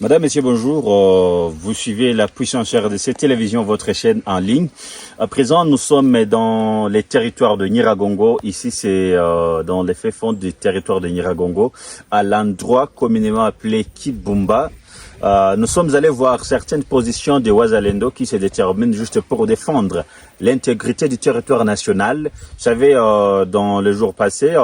Madame, Messieurs, bonjour. Vous suivez la puissance RDC Télévision, votre chaîne en ligne. À présent, nous sommes dans les territoires de Nyiragongo. Ici, c'est dans les faits-fonds du territoire de Nyiragongo, à l'endroit communément appelé Kibumba. Nous sommes allés voir certaines positions des Wazalendo qui se déterminent juste pour défendre l'intégrité du territoire national. Vous savez, dans les jours passés,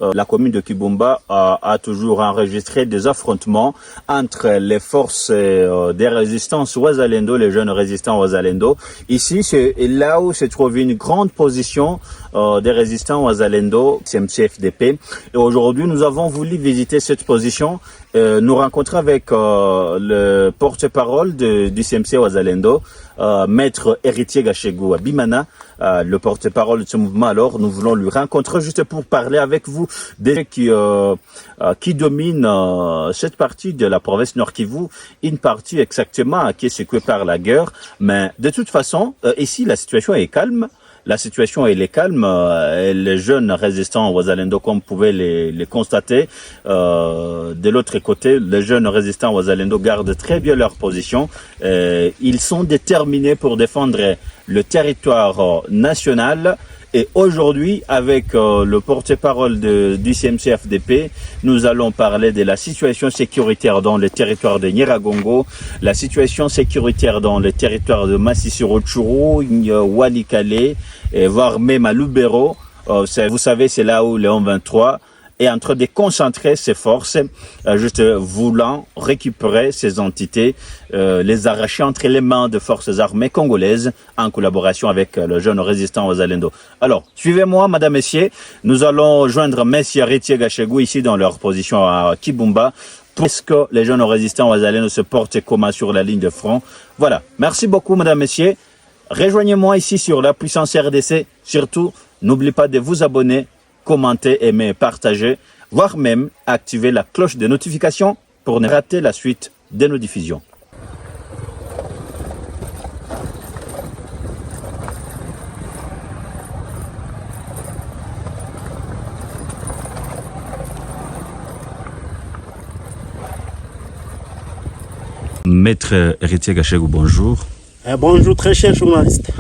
la commune de Kibumba a toujours enregistré des affrontements entre les forces des résistances Wazalendo, les jeunes résistants Wazalendo. Ici, c'est là où se trouve une grande position des résistants Wazalendo, CMC-FDP. Et aujourd'hui, nous avons voulu visiter cette position, nous rencontrer avec le porte-parole du CMC Wazalendo, Maître Héritier Gachegou Bimana, le porte-parole de ce mouvement. Alors, nous voulons lui rencontrer juste pour parler avec vous des qui dominent cette partie de la province Nord Kivu, une partie exactement qui est secouée par la guerre. Mais de toute façon, ici, la situation est calme. La situation elle est calme. Les jeunes résistants Wazalendo, comme vous pouvez les constater, de l'autre côté, les jeunes résistants Wazalendo gardent très bien leur position. Ils sont déterminés pour défendre le territoire national. Et aujourd'hui, avec le porte-parole du CMC-FDP, nous allons parler de la situation sécuritaire dans le territoire de Nyiragongo, la situation sécuritaire dans le territoire de Masisi Rutshuru, Walikale, et voire même à Lubero. Vous savez, c'est là où Léon 23 est en train de concentrer ses forces, juste voulant récupérer ces entités, les arracher entre les mains de forces armées congolaises en collaboration avec le jeune résistant Wazalendo. Alors, suivez-moi, madame, messieurs, nous allons joindre Messie Héritier Gachegou ici dans leur position à Kibumba. Est-ce que les jeunes résistants Wazalendo se portent comment sur la ligne de front? Voilà. Merci beaucoup, madame, messieurs. Rejoignez-moi ici sur la puissance RDC. Surtout, n'oubliez pas de vous abonner, commenter, aimer, partager, voire même activer la cloche de notification pour ne rater la suite de nos diffusions. Maître Héritier Gachegou, bonjour. Bonjour très cher journaliste.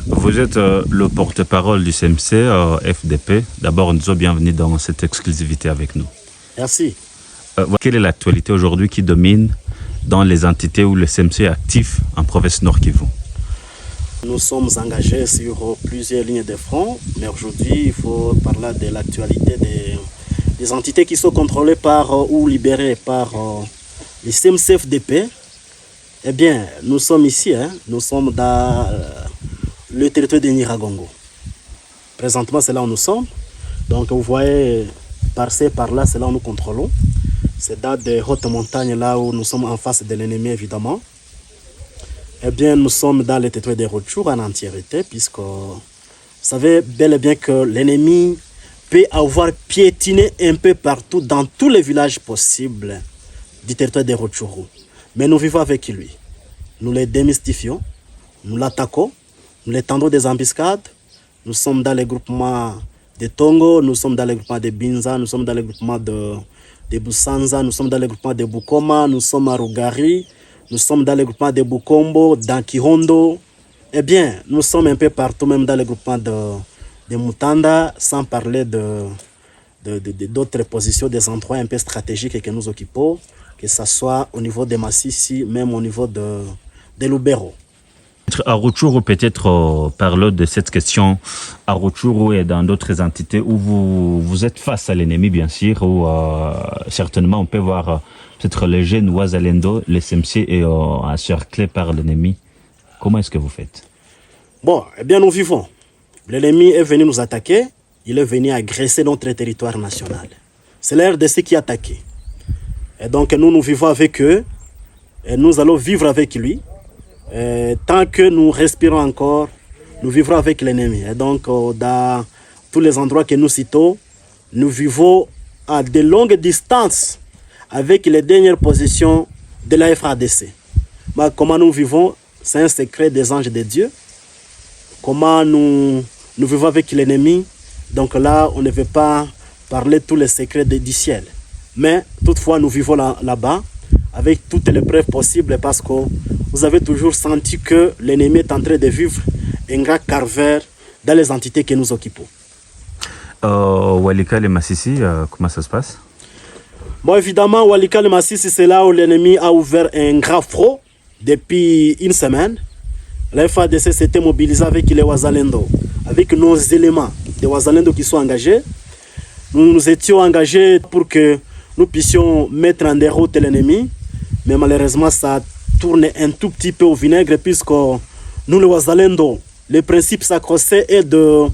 Vous êtes le porte-parole du CMC FDP. D'abord, nous sommes bienvenus dans cette exclusivité avec nous. Merci. Quelle est l'actualité aujourd'hui qui domine dans les entités où le CMC est actif en province Nord Kivu? Nous sommes engagés sur plusieurs lignes de front, mais aujourd'hui, il faut parler de l'actualité des entités qui sont contrôlées par ou libérées par le CMC FDP. Eh bien, nous sommes ici, nous sommes dans le territoire de Nyiragongo. Présentement, c'est là où nous sommes. Donc, vous voyez, par-ci, par-là, c'est là où nous contrôlons. C'est dans des hautes montagnes, là où nous sommes en face de l'ennemi, évidemment. Eh bien, nous sommes dans le territoire de Rutshuru en entièreté, puisque vous savez bel et bien que l'ennemi peut avoir piétiné un peu partout, dans tous les villages possibles du territoire de Rutshuru. Mais nous vivons avec lui. Nous les démystifions, nous l'attaquons, nous les tendons des embuscades. Nous sommes dans les groupements de Tongo, nous sommes dans les groupements de Binza, nous sommes dans les groupements de Busanza, nous sommes dans les groupements de Bukoma, nous sommes à Rugari, nous sommes dans les groupements de Bukombo, d'Ankihondo. Eh bien, nous sommes un peu partout, même dans les groupements de Mutanda, sans parler d'autres positions, des endroits un peu stratégiques que nous occupons, que ce soit au niveau de Masisi, même au niveau de Lubero. À Rutshuru, peut-être parlons de cette question à Rutshuru et dans d'autres entités où vous êtes face à l'ennemi, bien sûr, où certainement on peut voir peut-être les jeunes Wazalendo, les CMC est encerclé par l'ennemi. Comment est-ce que vous faites? Bon, eh bien nous vivons. L'ennemi est venu nous attaquer, il est venu agresser notre territoire national. C'est la RDC qui a attaqué. Et donc nous vivons avec eux, et nous allons vivre avec lui. Et tant que nous respirons encore, nous vivrons avec l'ennemi. Et donc dans tous les endroits que nous citons, nous vivons à de longues distances avec les dernières positions de la FARDC. Mais comment nous vivons, c'est un secret des anges de Dieu. Comment nous vivons avec l'ennemi. Donc là, on ne veut pas parler de tous les secrets du ciel. Mais toutefois, nous vivons là-bas. avec toutes les preuves possibles parce que vous avez toujours senti que l'ennemi est en train de vivre un grand calvaire dans les entités que nous occupons. Walikale Masisi, comment ça se passe? Bon, évidemment, Walikale Masisi, c'est là où l'ennemi a ouvert un grand front depuis une semaine. La FADC s'était mobilisée avec les Wazalendo, avec nos éléments des Wazalendo qui sont engagés. Nous nous étions engagés pour que nous puissions mettre en déroute l'ennemi, mais malheureusement, ça tourne un tout petit peu au vinaigre puisque nous, les Wazalendo, le principe sacré est de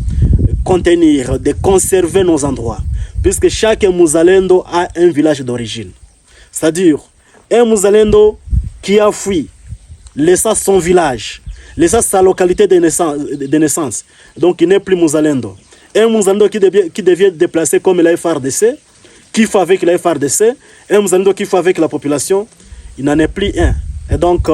contenir, de conserver nos endroits, puisque chaque Mouzalendo a un village d'origine. C'est-à-dire, un Mouzalendo qui a fui, laissa son village, laissa sa localité de naissance, donc il n'est plus Mouzalendo. Un Mouzalendo qui devient déplacé comme la FARDC, qui fait avec la FARDC, un Mouzalendo qui fait avec la population, il n'en est plus un. Et donc,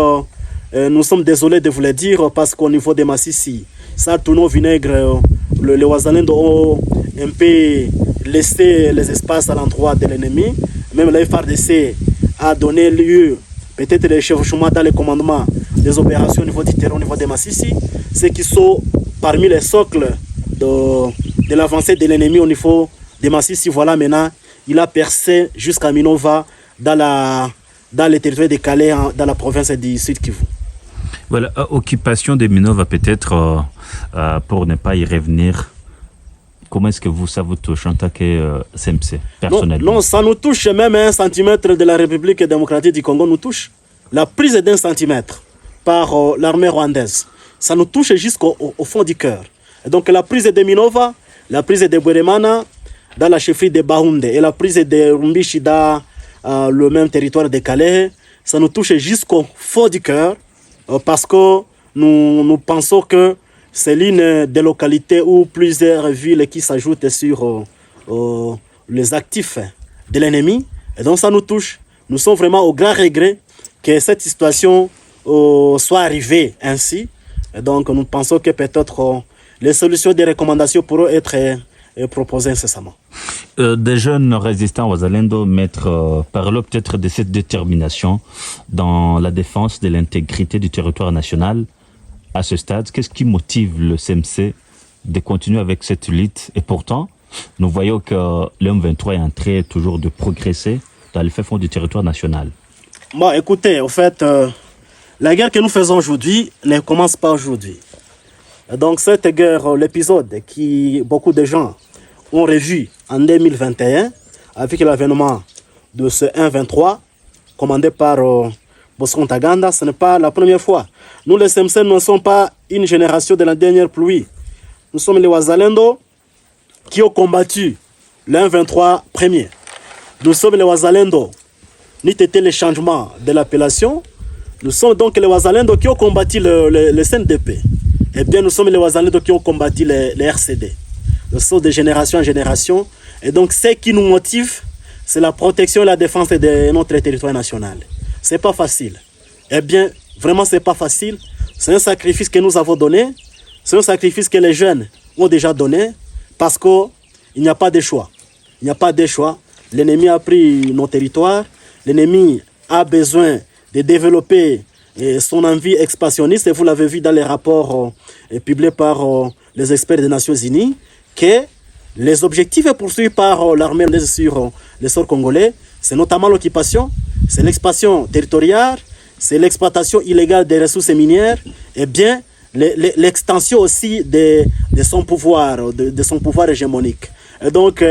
nous sommes désolés de vous le dire parce qu'au niveau des Massissi, ça tourne au vinaigre. Les Wazalendo ont un peu laissé les espaces à l'endroit de l'ennemi. Même la FARDC a donné lieu, peut-être les chevauchements dans le commandement des opérations au niveau du terrain, au niveau des Massissi, ceux qui sont parmi les socles de l'avancée de l'ennemi au niveau des Massissi. Voilà, maintenant, il a percé jusqu'à Minova dans les territoires de Calais, dans la province du Sud Kivu. Voilà, occupation de Minova peut-être, pour ne pas y revenir. Comment est-ce que ça vous touche en tant que CMC, personnellement? Non, ça nous touche, même 1 centimètre de la République démocratique du Congo nous touche. La prise d'1 centimètre par l'armée rwandaise, ça nous touche jusqu'au fond du cœur. Et donc la prise de Minova, la prise de Bweremana dans la chefferie de Baounde et la prise de Rumbishi dans le même territoire de Calais, ça nous touche jusqu'au fond du cœur parce que nous pensons que c'est l'une des localités où plusieurs villes qui s'ajoutent sur les actifs de l'ennemi. Et donc ça nous touche. Nous sommes vraiment au grand regret que cette situation soit arrivée ainsi. Et donc nous pensons que peut-être les solutions des recommandations pourront être proposées incessamment. Des jeunes résistants aux Wazalendo parlent peut-être de cette détermination dans la défense de l'intégrité du territoire national. À ce stade, qu'est-ce qui motive le CMC de continuer avec cette lutte? Et pourtant, nous voyons que le M23 est en train toujours de progresser dans le fait fond du territoire national. Bon, écoutez, en fait, la guerre que nous faisons aujourd'hui ne commence pas aujourd'hui. Donc cette guerre, l'épisode qui beaucoup de gens ont revu en 2021 avec l'avènement de ce 1-23 commandé par Bosco Ntaganda, ce n'est pas la première fois. Nous les CMC ne sommes pas une génération de la dernière pluie. Nous sommes les Wazalendo qui ont combattu le 1-23 premier. Nous sommes les Wazalendo, n'eût été le changement de l'appellation. Nous sommes donc les Wazalendo qui ont combattu le CNDP. Eh bien, nous sommes les Wazalendo qui ont combattu les RCD. Nous sommes de génération en génération. Et donc, ce qui nous motive, c'est la protection et la défense de notre territoire national. C'est pas facile. Eh bien, vraiment, c'est pas facile. C'est un sacrifice que nous avons donné. C'est un sacrifice que les jeunes ont déjà donné parce qu'il n'y a pas de choix. Il n'y a pas de choix. L'ennemi a pris nos territoires. L'ennemi a besoin de développer son envie expansionniste. Et vous l'avez vu dans les rapports publiés par les experts des Nations Unies que les objectifs poursuivis par l'armée sur le sol congolais, c'est notamment l'occupation, c'est l'expansion territoriale, c'est l'exploitation illégale des ressources minières, et bien l'extension aussi de son pouvoir, de son pouvoir hégémonique. Et donc,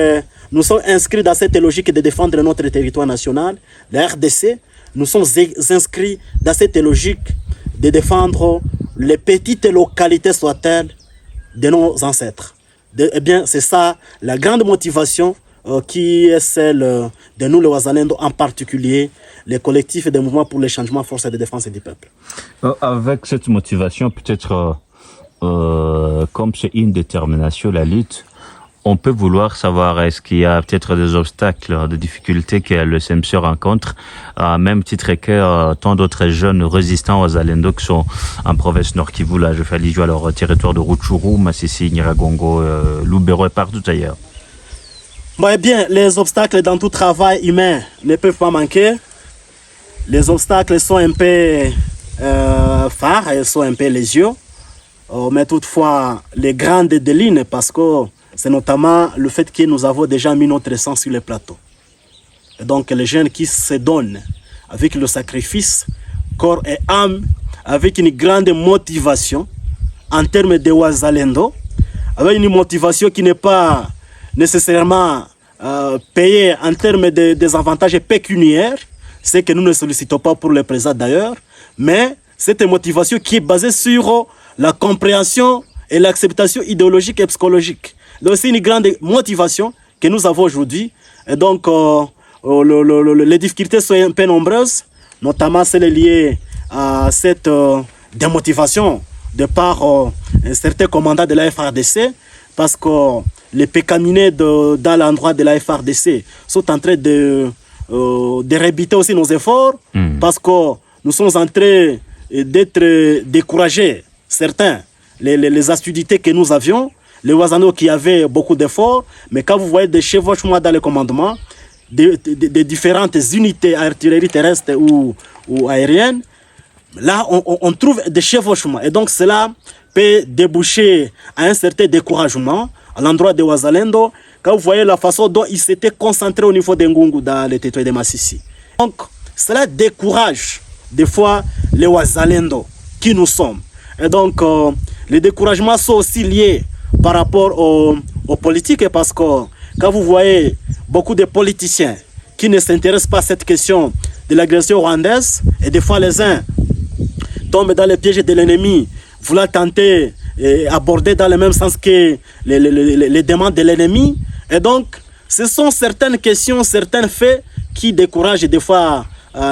nous sommes inscrits dans cette logique de défendre notre territoire national, la RDC. Nous sommes inscrits dans cette logique de défendre les petites localités soient-elles de nos ancêtres. Eh bien, c'est ça la grande motivation qui est celle de nous, les Wazalendo, en particulier les collectifs et des mouvements pour le changement force de défense et du peuple. Avec cette motivation, peut-être comme c'est une détermination, la lutte, on peut vouloir savoir est-ce qu'il y a peut-être des obstacles, des difficultés que le CMC rencontre, à même titre que tant d'autres jeunes résistants aux Alendo qui sont en province Nord Kivu, là je fais allusion à leur territoire de Rutshuru, Masisi, Nyiragongo, Lubero et partout ailleurs. Bon, eh bien, les obstacles dans tout travail humain ne peuvent pas manquer. les obstacles sont un peu phares, ils sont un peu légieux. Mais toutefois, les grandes lignes, parce que c'est notamment le fait que nous avons déjà mis notre sang sur les plateaux. Et donc les jeunes qui se donnent avec le sacrifice, corps et âme, avec une grande motivation en termes de Wazalendo, avec une motivation qui n'est pas nécessairement payée en termes des avantages pécuniaires, c'est que nous ne sollicitons pas pour le présent d'ailleurs, mais cette motivation qui est basée sur la compréhension et l'acceptation idéologique et psychologique. Donc c'est une grande motivation que nous avons aujourd'hui. Et donc les difficultés sont un peu nombreuses, notamment celles liées à cette démotivation de par certains commandants de la FARDC, parce que les pécaminés dans l'endroit de la FARDC sont en train de rébuter aussi nos efforts, parce que nous sommes en train d'être découragés, certains, les assiduités que nous avions, les Wazano qui avaient beaucoup d'efforts, mais quand vous voyez des chevauchements dans le commandement, des différentes unités artillerie terrestre ou aériennes, là on trouve des chevauchements. Et donc cela peut déboucher à un certain découragement à l'endroit de Wazalendo, quand vous voyez la façon dont ils s'étaient concentrés au niveau de Ngungu dans le territoire de Massissi. Donc cela décourage des fois les Wazalendo qui nous sommes. Et donc les découragements sont aussi liés par rapport aux politiques, parce que quand vous voyez beaucoup de politiciens qui ne s'intéressent pas à cette question de l'agression rwandaise, et des fois les uns tombent dans les pièges de l'ennemi, voulant tenter et aborder dans le même sens que les demandes de l'ennemi. Et donc, ce sont certaines questions, certains faits qui découragent des fois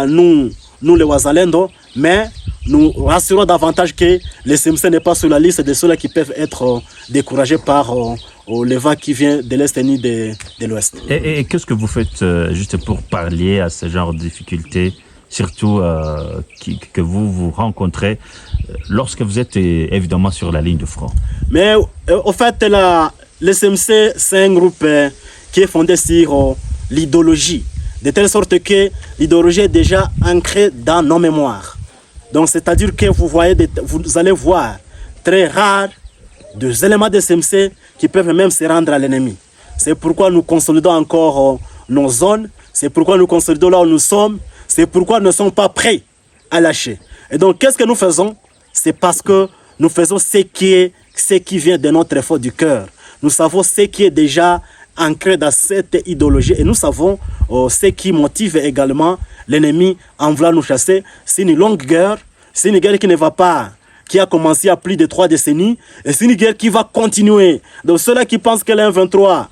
nous les Wazalendo, mais nous rassurons davantage que le CMC n'est pas sur la liste de ceux-là qui peuvent être découragés par le vent qui vient de l'Est et de l'Ouest. Et qu'est-ce que vous faites juste pour pallier à ce genre de difficultés, surtout que vous rencontrez lorsque vous êtes évidemment sur la ligne de front? Mais au fait, le CMC, c'est un groupe qui est fondé sur l'idéologie, de telle sorte que l'idéologie est déjà ancrée dans nos mémoires. Donc, c'est-à-dire que vous allez voir très rare des éléments de CMC qui peuvent même se rendre à l'ennemi. C'est pourquoi nous consolidons encore nos zones, c'est pourquoi nous consolidons là où nous sommes, c'est pourquoi nous ne sommes pas prêts à lâcher. Et donc, qu'est-ce que nous faisons? C'est parce que nous faisons ce qui vient de notre effort du cœur. Nous savons ce qui est déjà ancré dans cette idéologie et nous savons ce qui motive également l'ennemi en voulant nous chasser. C'est une longue guerre, c'est une guerre qui ne va pas, qui a commencé à plus de 3 décennies, et c'est une guerre qui va continuer. Donc ceux-là qui pensent que l'M23,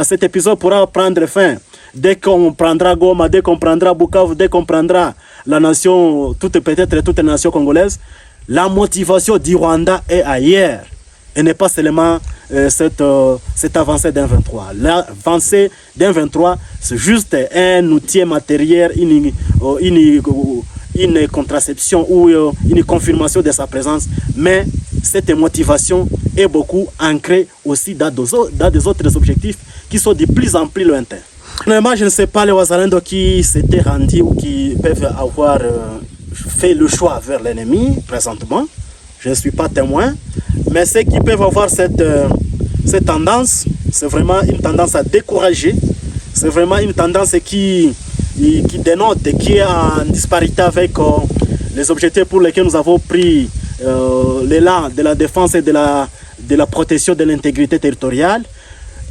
cet épisode pourra prendre fin dès qu'on prendra Goma, dès qu'on prendra Bukavu, dès qu'on prendra la nation, peut-être toute la nation congolaise, la motivation du Rwanda est ailleurs. Et n'est pas seulement cette avancée d'un 23. L'avancée d'un 23, c'est juste un outil matériel, une contraception ou une confirmation de sa présence. Mais cette motivation est beaucoup ancrée aussi dans des autres objectifs qui sont de plus en plus lointains. Moi, je ne sais pas les Wazalendo qui s'étaient rendus ou qui peuvent avoir fait le choix vers l'ennemi présentement. Je ne suis pas témoin. Mais ceux qui peuvent avoir cette tendance, c'est vraiment une tendance à décourager. C'est vraiment une tendance qui dénote, qui est en disparité avec les objectifs pour lesquels nous avons pris l'élan de la défense et de la protection de l'intégrité territoriale.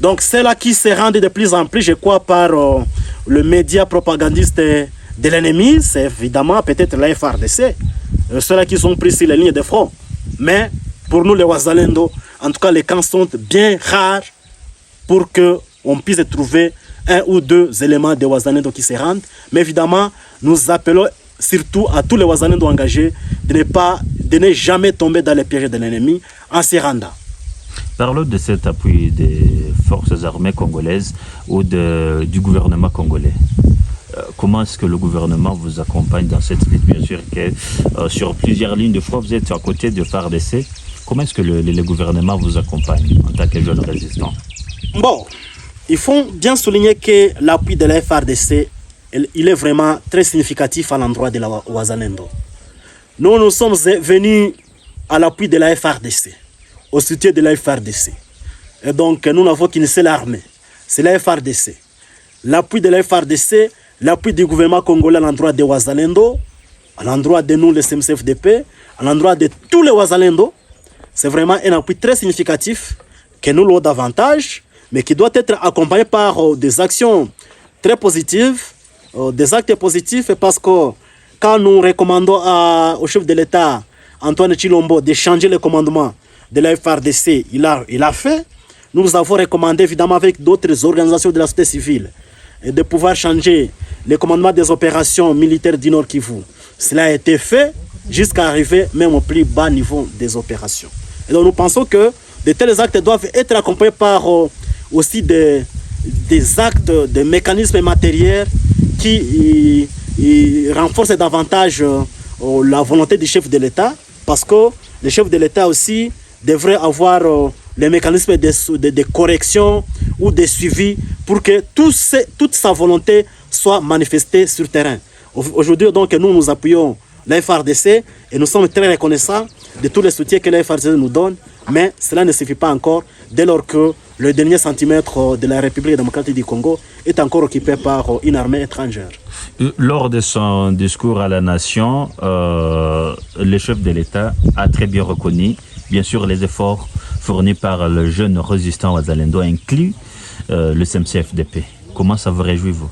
Donc c'est là qui se rendent de plus en plus, je crois, par le média propagandiste de l'ennemi. C'est évidemment peut-être la FARDC, ceux-là qui sont pris sur les lignes de front. Mais pour nous les Wazalendo, en tout cas les camps sont bien rares pour qu'on puisse trouver un ou deux éléments de Wazalendo qui se rendent. Mais évidemment, nous appelons surtout à tous les Wazalendo engagés de ne jamais tomber dans les pièges de l'ennemi en se rendant. Parlons de cet appui des forces armées congolaises ou du gouvernement congolais. Comment est-ce que le gouvernement vous accompagne dans cette lutte? Bien sûr que sur plusieurs lignes de front, vous êtes à côté de FARDC. Comment est-ce que le gouvernement vous accompagne en tant que jeune résistant? Bon, il faut bien souligner que l'appui de la FARDC il est vraiment très significatif à l'endroit de la Wazalendo. Nous sommes venus à l'appui de la FRDC, au soutien de la FRDC. Et donc, nous n'avons qu'une seule armée, c'est la FRDC. L'appui de la FRDC, l'appui du gouvernement congolais à l'endroit des Wazalendo, à l'endroit de nous, les CMCFDP, à l'endroit de tous les Wazalendo, c'est vraiment un appui très significatif que nous louons davantage, mais qui doit être accompagné par des actions très positives, des actes positifs, parce que quand nous recommandons au chef de l'État, Antoine Tshilombo, de changer le commandement de la FRDC, il a fait. Nous avons recommandé, évidemment, avec d'autres organisations de la société civile, de pouvoir changer le commandement des opérations militaires du Nord Kivu. Cela a été fait jusqu'à arriver même au plus bas niveau des opérations. Et donc nous pensons que de tels actes doivent être accompagnés par aussi des actes, des mécanismes matériels qui renforcent davantage la volonté du chef de l'État, parce que le chef de l'État aussi devrait avoir les mécanismes de correction ou de suivi pour que toute sa volonté soit manifestée sur le terrain. Aujourd'hui, donc, nous appuyons la FRDC et nous sommes très reconnaissants de tous les soutiens que la FRDC nous donne, mais cela ne suffit pas encore dès lors que le dernier centimètre de la République démocratique du Congo est encore occupé par une armée étrangère. Lors de son discours à la nation, le chef de l'État a très bien reconnu, bien sûr, les efforts fournis par le jeune résistant Wazalendo inclut le CMCFDP. Comment ça vous réjouit, vous?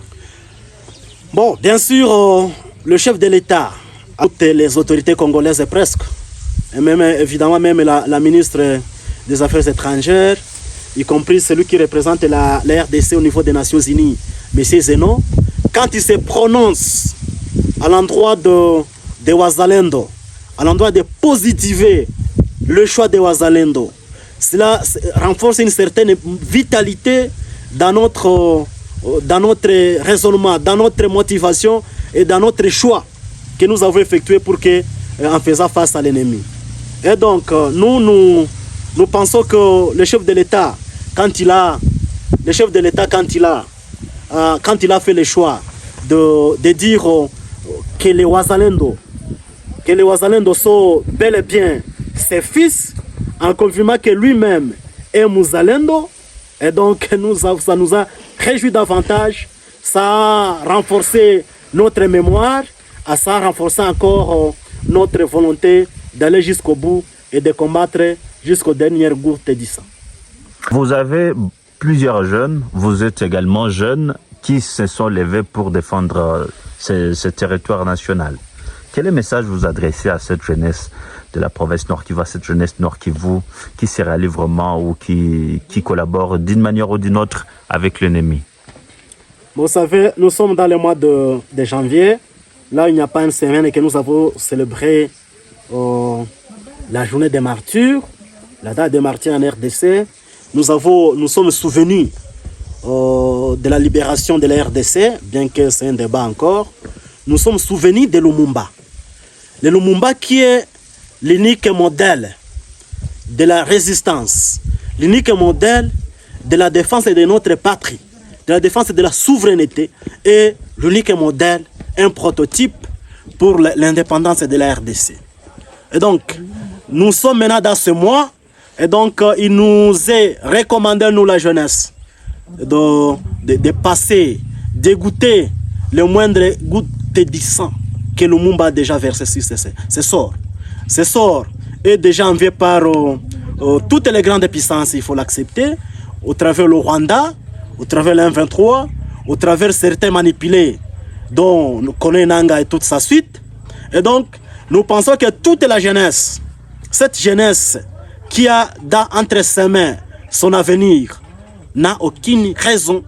Bon, bien sûr, le chef de l'État, toutes les autorités congolaises presque, et même évidemment même la ministre des Affaires étrangères, y compris celui qui représente la RDC au niveau des Nations Unies, M. Zeno, quand il se prononce à l'endroit de Wazalendo, à l'endroit de positiver le choix de Wazalendo, cela renforce une certaine vitalité dans notre raisonnement, dans notre motivation et dans notre choix que nous avons effectué pour que, en faisant face à l'ennemi. Et donc, nous pensons que le chef de l'État, quand il a fait le choix de dire que les Wazalendo sont bel et bien ses fils, en confirmant que lui-même est Mouzalendo, et donc ça nous a réjoui davantage, ça a renforcé notre mémoire, ça a renforcé encore notre volonté d'aller jusqu'au bout et de combattre jusqu'aux dernières gouttes du sang. Vous avez plusieurs jeunes, vous êtes également jeunes qui se sont levés pour défendre ce territoire national. Quel message vous adressez à cette jeunesse de la province Nord Kivu, à cette jeunesse Nord Kivu qui se rallie vraiment ou qui collabore d'une manière ou d'une autre avec l'ennemi? Vous savez, nous sommes dans le mois de janvier. Là, il n'y a pas une semaine que nous avons célébré la journée des martyrs, la date des martyrs en RDC. Nous sommes souvenus de la libération de la RDC, bien que c'est un débat encore. Nous sommes souvenus de Lumumba. Le Lumumba qui est l'unique modèle de la résistance, l'unique modèle de la défense de notre patrie, de la défense de la souveraineté et l'unique modèle, un prototype pour l'indépendance de la RDC. Et donc, nous sommes maintenant dans ce mois et donc il nous est recommandé, nous la jeunesse, de passer, de goûter le moindre goutte de sang que Lumumba a déjà versé sur ce sort. Ce sort est déjà envié par toutes les grandes puissances, il faut l'accepter, au travers le Rwanda, au travers l'M23, au travers certains manipulés, dont nous connaissons Nanga et toute sa suite. Et donc, nous pensons que toute la jeunesse, cette jeunesse qui a entre ses mains son avenir, n'a aucune raison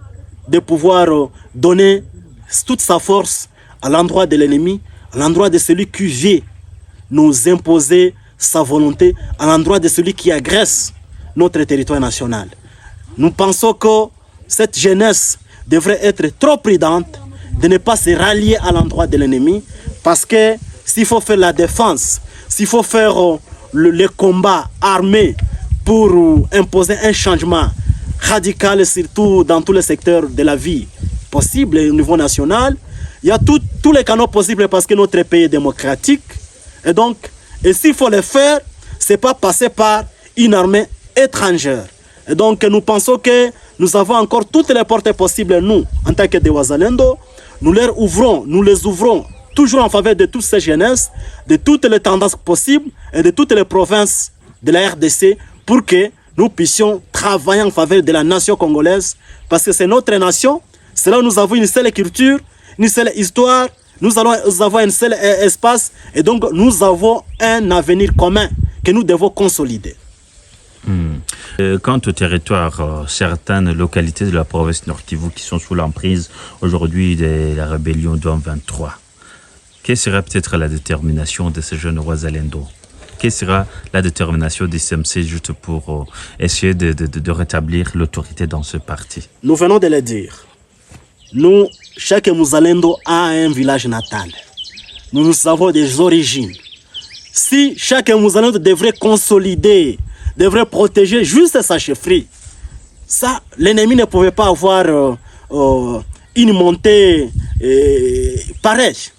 de pouvoir donner toute sa force à l'endroit de l'ennemi, à l'endroit de celui qui vient nous imposer sa volonté, à l'endroit de celui qui agresse notre territoire national. Nous pensons que cette jeunesse devrait être trop prudente de ne pas se rallier à l'endroit de l'ennemi, parce que s'il faut faire la défense, s'il faut faire le combat armé pour imposer un changement radical, surtout dans tous les secteurs de la vie possible au niveau national, il y a tous les canaux possibles parce que notre pays est démocratique. Et donc, s'il faut le faire, ce n'est pas passer par une armée étrangère. Et donc, nous pensons que nous avons encore toutes les portes possibles, nous, en tant que des Wazalendo. Nous les ouvrons toujours en faveur de toutes ces jeunesses, de toutes les tendances possibles et de toutes les provinces de la RDC pour que nous puissions travailler en faveur de la nation congolaise parce que c'est notre nation. C'est là où nous avons une seule culture, une seule histoire, nous avons un seul espace et donc nous avons un avenir commun que nous devons consolider. Quant au territoire, certaines localités de la province Nord Kivu qui sont sous l'emprise aujourd'hui de la rébellion du M23, quelle sera peut-être la détermination de ces jeunes Wazalendo? Quelle sera la détermination du CMC juste pour essayer de rétablir l'autorité dans ce parti? Nous venons de le dire. Nous, chaque Mouzalendo a un village natal. Nous avons des origines. Si chaque Mouzalendo devrait consolider, devrait protéger juste sa chefferie, ça, l'ennemi ne pouvait pas avoir une montée pareille.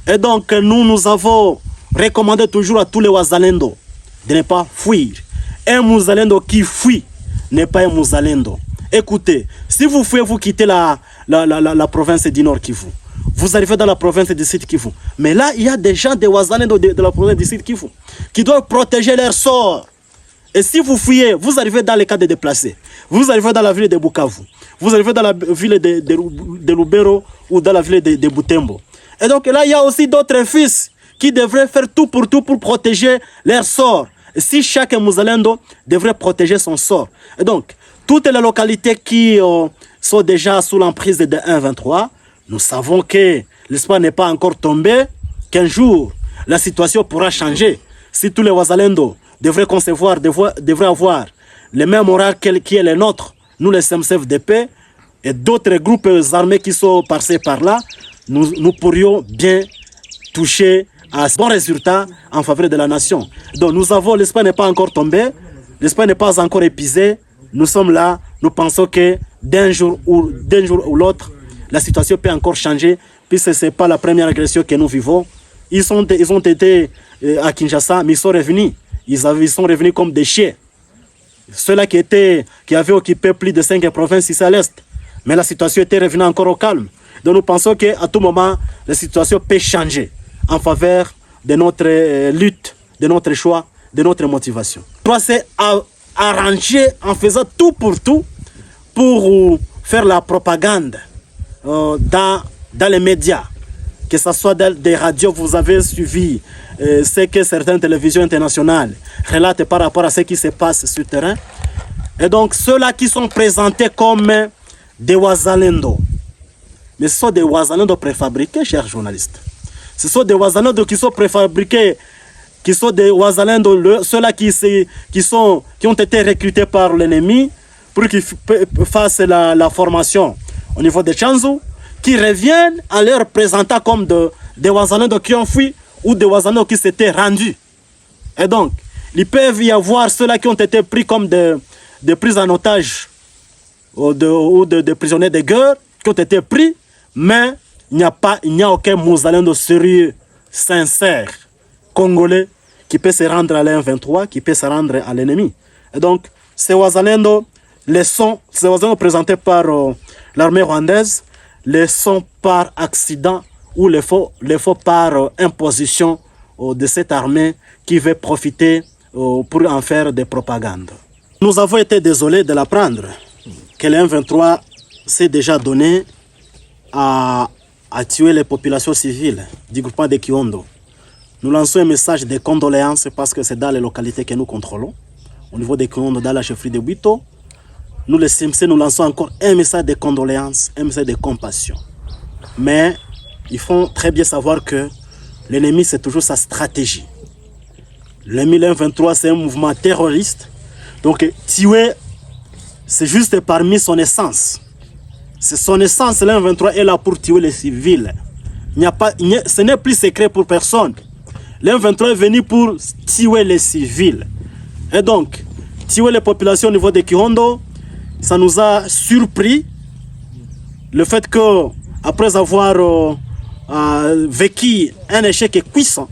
Et donc, nous avons recommandé toujours à tous les Wazalendo de ne pas fuir. Un Mouzalendo qui fuit n'est pas un Mouzalendo. Écoutez, si vous fuyez, vous quittez la province du Nord Kivu. Vous arrivez dans la province du Sud Kivu. Mais là, il y a des gens de Wazalendo de la province du Sud Kivu qui doivent protéger leur sort. Et si vous fuyez, vous arrivez dans les cas de déplacés. Vous arrivez dans la ville de Bukavu. Vous arrivez dans la ville de Lubero ou dans la ville de Butembo. Et donc là, il y a aussi d'autres fils qui devraient faire tout pour protéger leur sort. Et si chaque Mouzalendo devrait protéger son sort. Et donc, toutes les localités qui sont déjà sous l'emprise de 1-23, nous savons que l'espoir n'est pas encore tombé, qu'un jour, la situation pourra changer. Si tous les Wazalendo devraient concevoir, devraient avoir le même moral qui est le nôtre, nous les CMCFDP et d'autres groupes armés qui sont passés par là, nous pourrions bien toucher à ce bon résultat en faveur de la nation. Donc nous avons, l'espoir n'est pas encore tombé, l'espoir n'est pas encore épuisé, nous sommes là, nous pensons que d'un jour ou l'autre, la situation peut encore changer, puisque ce n'est pas la première agression que nous vivons. Ils ont été à Kinshasa, mais ils sont revenus. Ils sont revenus comme des chiens. Ceux-là qui avaient occupé plus de 5 provinces ici à l'Est. Mais la situation était revenue encore au calme. Donc nous pensons qu'à tout moment, la situation peut changer en faveur de notre lutte, de notre choix, de notre motivation. C'est arranger en faisant tout pour faire la propagande dans les médias. Que ce soit des radios, vous avez suivi ce que certaines télévisions internationales relatent par rapport à ce qui se passe sur le terrain. Et donc, ceux-là qui sont présentés comme des Wazalendo, mais ce sont des Wazalendo préfabriqués, chers journalistes. Ce sont des Wazalendo qui sont préfabriqués, qui sont des Wazalendo, ceux-là qui ont été recrutés par l'ennemi pour qu'ils fassent la formation au niveau de Chanzu, qui reviennent en les présentant comme des Wazalendo qui ont fui ou des Wazalendo qui s'étaient rendus. Et donc, il peut y avoir ceux-là qui ont été pris comme des prises en otage ou de prisonniers de guerre qui ont été pris, mais il n'y a aucun Mouzalendo sérieux, sincère, congolais qui peut se rendre à l'M23, qui peut se rendre à l'ennemi. Et donc, ces Wazalendo présentés par l'armée rwandaise, les sont par accident ou les faux par imposition de cette armée qui veut profiter pour en faire des propagandes. Nous avons été désolés de l'apprendre que le M23 s'est déjà donné à tuer les populations civiles du groupement de Kiondo. Nous lançons un message de condoléances parce que c'est dans les localités que nous contrôlons. Au niveau de Kiondo, dans la chefferie de Buito, nous les CMC, nous lançons encore un message de condoléances, un message de compassion. Mais il faut très bien savoir que l'ennemi, c'est toujours sa stratégie. L'ennemi, le M23, c'est un mouvement terroriste. Donc, tuer, c'est juste parmi son essence. C'est son essence, le M23 est là pour tuer les civils. Ce n'est plus secret pour personne. Le M23 est venu pour tuer les civils. Et donc, tuer les populations au niveau de Kihondo, ça nous a surpris. Le fait que, après avoir vécu un échec cuisant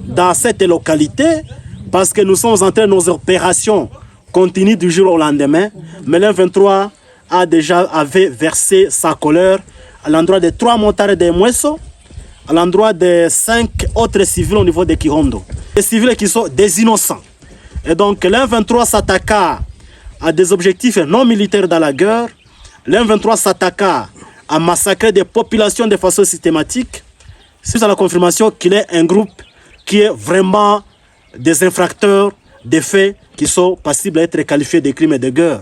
dans cette localité parce que nous sommes en train de nos opérations continuent du jour au lendemain. Mais l'M23 avait versé sa colère à l'endroit des 3 motards de Mweso, à l'endroit des 5 autres civils au niveau de Kirondo. Des civils qui sont des innocents. Et donc l'M23 s'attaqua à des objectifs non militaires dans la guerre. L'M23 s'attaqua à massacrer des populations de façon systématique. C'est à la confirmation qu'il est un groupe qui est vraiment des infracteurs des faits qui sont passibles d'être qualifiés de crimes de guerre.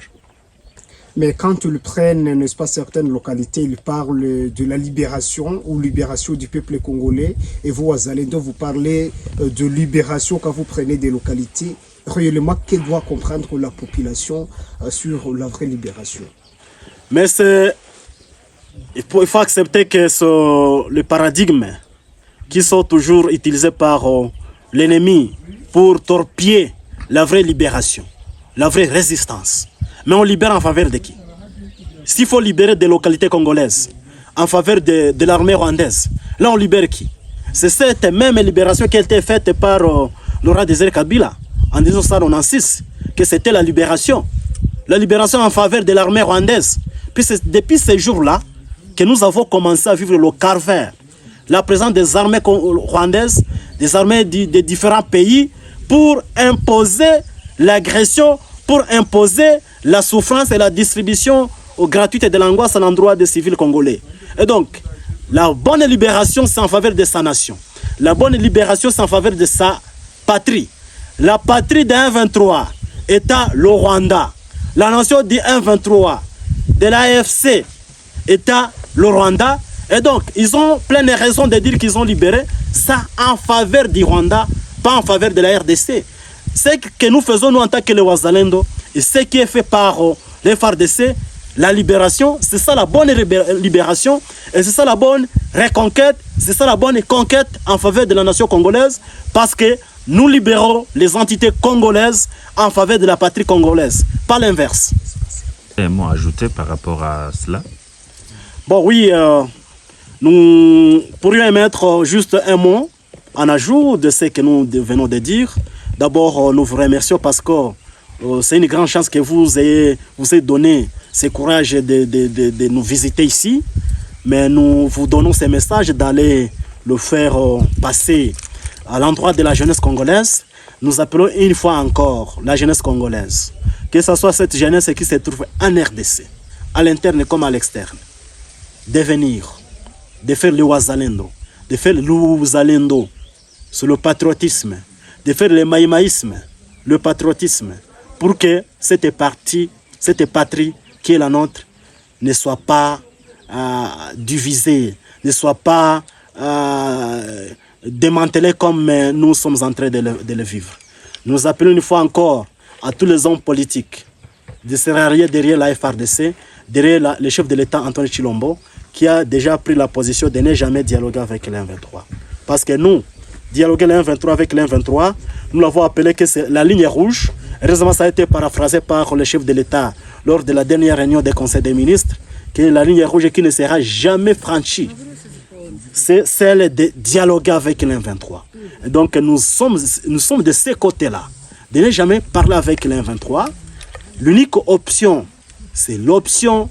Mais quand ils prennent, n'est-ce pas, certaines localités, ils parlent de la libération ou libération du peuple congolais. Et vous, Wazalendo, vous parlez de libération quand vous prenez des localités. Réellement, que doit comprendre la population sur la vraie libération? Mais il faut accepter que le paradigme qui sont toujours utilisés par l'ennemi pour torpiller la vraie libération, la vraie résistance. Mais on libère en faveur de qui? S'il faut libérer des localités congolaises en faveur de l'armée rwandaise, là on libère qui? C'est cette même libération qui a été faite par Laurent Désiré Kabila en 1996, que c'était la libération en faveur de l'armée rwandaise. Puis c'est depuis ces jours-là que nous avons commencé à vivre le calvaire, la présence des armées rwandaises, des armées de différents pays pour imposer l'agression, pour imposer la souffrance et la distribution gratuite de l'angoisse à l'endroit des civils congolais. Et donc, la bonne libération, c'est en faveur de sa nation. La bonne libération, c'est en faveur de sa patrie. La patrie de 1-23 est le Rwanda. La nation du 1-23 de l'AFC est le Rwanda. Et donc, ils ont plein de raisons de dire qu'ils ont libéré ça en faveur du Rwanda, pas en faveur de la RDC. Ce que nous faisons, nous, en tant que les Wazalendo, et ce qui est fait par les FARDC, la libération, c'est ça la bonne libération, et c'est ça la bonne reconquête, c'est ça la bonne conquête en faveur de la nation congolaise, parce que nous libérons les entités congolaises en faveur de la patrie congolaise, pas l'inverse. Un mot ajouté par rapport à cela? Bon, oui, nous pourrions émettre juste un mot en ajout de ce que nous venons de dire. D'abord, nous vous remercions parce que c'est une grande chance que vous ayez donné ce courage de nous visiter ici. Mais nous vous donnons ce message d'aller le faire passer à l'endroit de la jeunesse congolaise. Nous appelons une fois encore la jeunesse congolaise. Que ce soit cette jeunesse qui se trouve en RDC, à l'interne comme à l'externe. De venir, de faire le Wazalendo, de faire l'Ouzalendo sur le patriotisme, de faire le maïmaïsme, le patriotisme, pour que cette patrie qui est la nôtre ne soit pas divisée, ne soit pas démantelée comme nous sommes en train de le vivre. Nous appelons une fois encore à tous les hommes politiques de se rallier derrière la FARDC, derrière le chef de l'État Antoine Tshilombo, qui a déjà pris la position de ne jamais dialoguer avec l'M23. Parce que nous, dialoguer l'M23 avec l'M23, nous l'avons appelé que c'est la ligne rouge. Heureusement, ça a été paraphrasé par le chef de l'État lors de la dernière réunion du Conseil des ministres, que la ligne rouge qui ne sera jamais franchie, c'est celle de dialoguer avec l'M23. Et donc nous sommes de ces côtés-là, de ne jamais parler avec l'M23. L'unique option, c'est l'option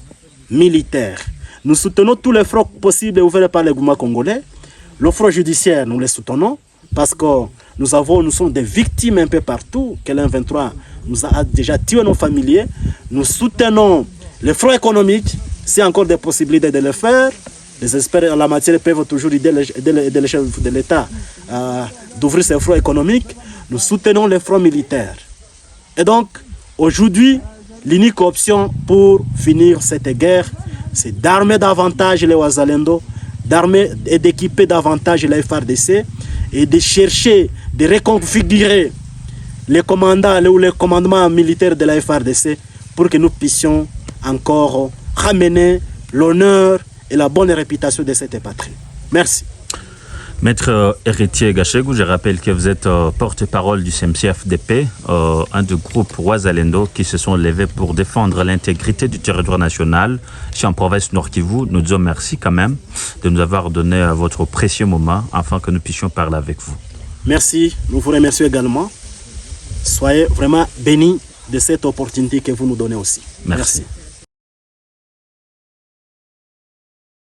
militaire. Nous soutenons tous les fronts possibles ouverts par les gouvernements congolais. Le front judiciaire, nous les soutenons parce que nous sommes des victimes un peu partout, que l'M23 nous a déjà tué nos familiers. Nous soutenons les fronts économiques, s'il y a encore des possibilités de le faire. Les experts en la matière peuvent toujours aider le chef de l'État d'ouvrir ces fronts économiques. Nous soutenons les fronts militaires. Et donc, aujourd'hui, l'unique option pour finir cette guerre, c'est d'armer davantage les Wazalendo, d'armer et d'équiper davantage la FARDC et de chercher, de reconfigurer les commandants ou les commandements militaires de la FARDC pour que nous puissions encore ramener l'honneur et la bonne réputation de cette patrie. Merci. Maître Héritier Gachegou, je rappelle que vous êtes porte-parole du CMCFDP, un des groupes Wazalendo qui se sont levés pour défendre l'intégrité du territoire national ici en province Nord Kivu. Nous disons merci quand même de nous avoir donné votre précieux moment afin que nous puissions parler avec vous. Merci, nous vous remercions également. Soyez vraiment bénis de cette opportunité que vous nous donnez aussi. Merci.